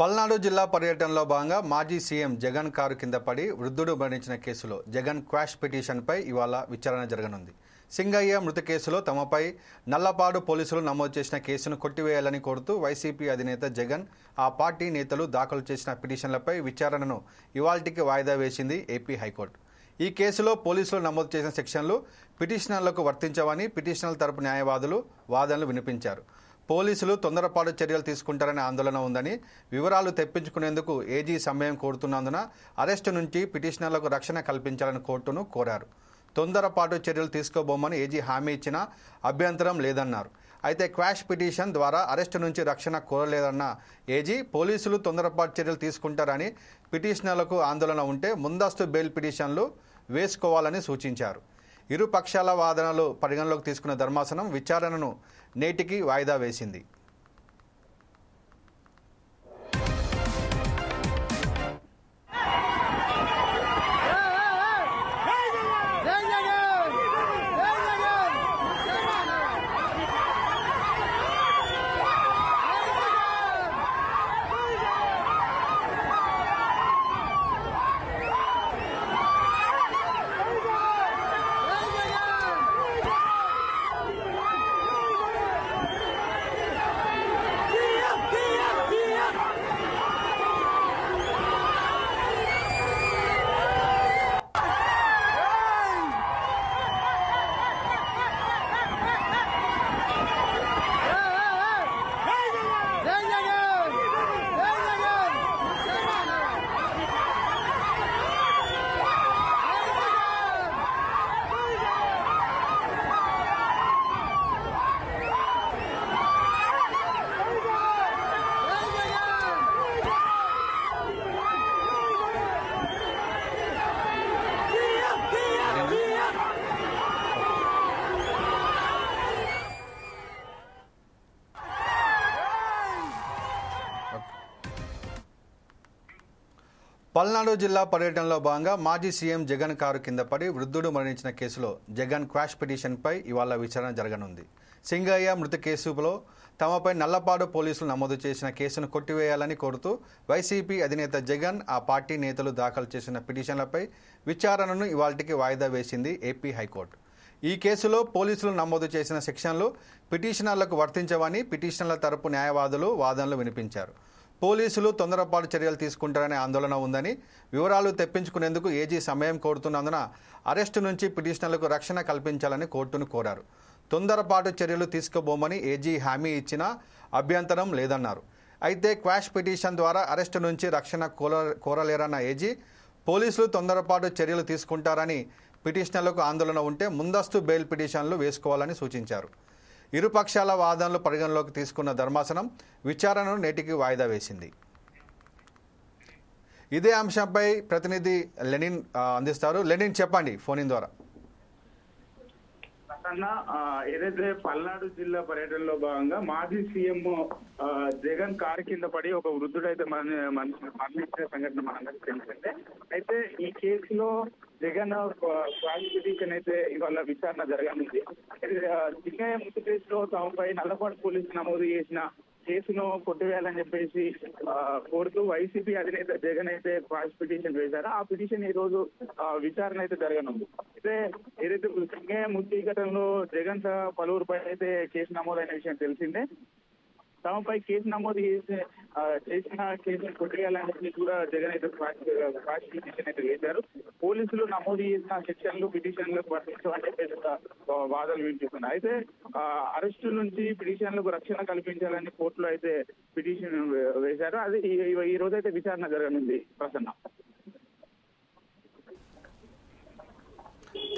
పల్నాడు జిల్లా పర్యటనలో భాగంగా మాజీ సీఎం జగన్ కారు కింద పడి వృద్ధుడు మరణించిన కేసులో జగన్ క్వాష్ పిటిషన్పై ఇవాళ విచారణ జరగనుంది. సింగయ్య మృతి కేసులో తమపై నల్లపాడు పోలీసులు నమోదు చేసిన కేసును కొట్టివేయాలని కోరుతూ వైసీపీ అధినేత జగన్ ఆ పార్టీ నేతలు దాఖలు చేసిన పిటిషన్లపై విచారణను ఇవాల్టికి వాయిదా వేసింది ఏపీ హైకోర్టు. ఈ కేసులో పోలీసులు నమోదు చేసిన సెక్షన్లు పిటిషనర్లకు వర్తించవని పిటిషనర్ల తరపు న్యాయవాదులు వాదనలు వినిపించారు. పోలీసులు తొందరపాటు చర్యలు తీసుకుంటారనే ఆందోళన ఉందని, వివరాలు తెప్పించుకునేందుకు ఏజీ సమయం కోరుతున్నందున అరెస్టు నుంచి పిటిషనర్లకు రక్షణ కల్పించాలని కోర్టును కోరారు. తొందరపాటు చర్యలు తీసుకోబోమని ఏజీ హామీ ఇచ్చినా అభ్యంతరం లేదన్నారు. అయితే క్వాష్ పిటిషన్ ద్వారా అరెస్టు నుంచి రక్షణ కోరలేదన్న ఏజీ పోలీసులు తొందరపాటు చర్యలు తీసుకుంటారని, పిటిషనర్లకు ఆందోళన ఉంటే ముందస్తు బెయిల్ పిటిషన్లు వేసుకోవాలని సూచించారు. ఇరు పక్షాల వాదనలు పరిగణలోకి తీసుకున్న ధర్మాసనం విచారణను నేటికి వాయిదా వేసింది. పల్నాడు జిల్లా పర్యటనలో భాగంగా మాజీ సీఎం జగన్ కారు కింద పడి వృద్ధుడు మరణించిన కేసులో జగన్ క్వాష్ పిటిషన్పై ఇవాళ విచారణ జరగనుంది. సింగయ్య మృతి కేసులో తమపై నల్లపాడు పోలీసులు నమోదు చేసిన కేసును కొట్టివేయాలని కోరుతూ వైసీపీ అధినేత జగన్ ఆ పార్టీ నేతలు దాఖలు చేసిన పిటిషన్లపై విచారణను ఇవాల్టికి వాయిదా వేసింది ఏపీ హైకోర్టు. ఈ కేసులో పోలీసులు నమోదు చేసిన సెక్షన్లు పిటిషనర్లకు వర్తించవని పిటిషనర్ల తరపు న్యాయవాదులు వాదనలు వినిపించారు. పోలీసులు తొందరపాటు చర్యలు తీసుకుంటారనే ఆందోళన ఉందని, వివరాలు తెప్పించుకునేందుకు ఏజీ సమయం కోరుతున్నందున అరెస్టు నుంచి పిటిషనర్లకు రక్షణ కల్పించాలని కోర్టును కోరారు. తొందరపాటు చర్యలు తీసుకోబోమని ఏజీ హామీ ఇచ్చినా అభ్యంతరం లేదన్నారు. అయితే క్వాష్ పిటిషన్ ద్వారా అరెస్టు నుంచి రక్షణ కోరలేరన్న ఏజీ పోలీసులు తొందరపాటు చర్యలు తీసుకుంటారని, పిటిషనర్లకు ఆందోళన ఉంటే ముందస్తు బెయిల్ పిటిషన్లు వేసుకోవాలని సూచించారు. ఇరుపక్షాల వాదనలు పరిగణలోకి తీసుకున్న ధర్మాసనం విచారణను నేటికి వాయిదా వేసింది. ఇదే అంశంపై ప్రతినిధి లెనిన్ అందిస్తారు. లెనిన్, చెప్పండి ఫోన్ ద్వారా. ఏదైతే పల్నాడు జిల్లా పర్యటనలో భాగంగా మాజీ సీఎం జగన్ కారు కింద పడి ఒక వృద్ధుడైతే మరణించిన సంఘటన మనందరికీ తెలిసిందే. అయితే ఈ కేసులో జగన్ క్వాష్ పిటిషన్ అయితే ఇవాళ విచారణ జరగనుంది. సింగయ్య మృతి కేసులో తమపై నల్లపాడు పోలీసులు నమోదు చేసిన కేసును కొట్టివేయాలని చెప్పేసి కోరుతూ వైసీపీ అధినేత జగన్ అయితే క్వాష్ పిటిషన్ వేశారో ఆ పిటిషన్ ఈ రోజు విచారణ అయితే జరగనుంది. అయితే ఏదైతే సింగయ్య మృతి ఘటనలో జగన్ పలువురుపై అయితే కేసు నమోదైన విషయం తెలిసిందే. తమపై కేసు నమోదు చేసిన కేసును కొట్టివేయాలని కూడా జగన్ అయితే క్వాష్ పిటిషన్ అయితే వేశారు. పోలీసులు నమోదు చేసిన సెక్షన్లు పిటిషన్లకు వర్తించమని చెప్పేసి వాదనలు వినిపిస్తున్నాయి. అయితే అరెస్టు నుంచి పిటిషన్లకు రక్షణ కల్పించాలని కోర్టులో అయితే పిటిషన్ వేశారు. అది ఈ రోజు అయితే విచారణ జరగనుంది. ప్రసన్న.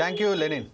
Thank you Lenin.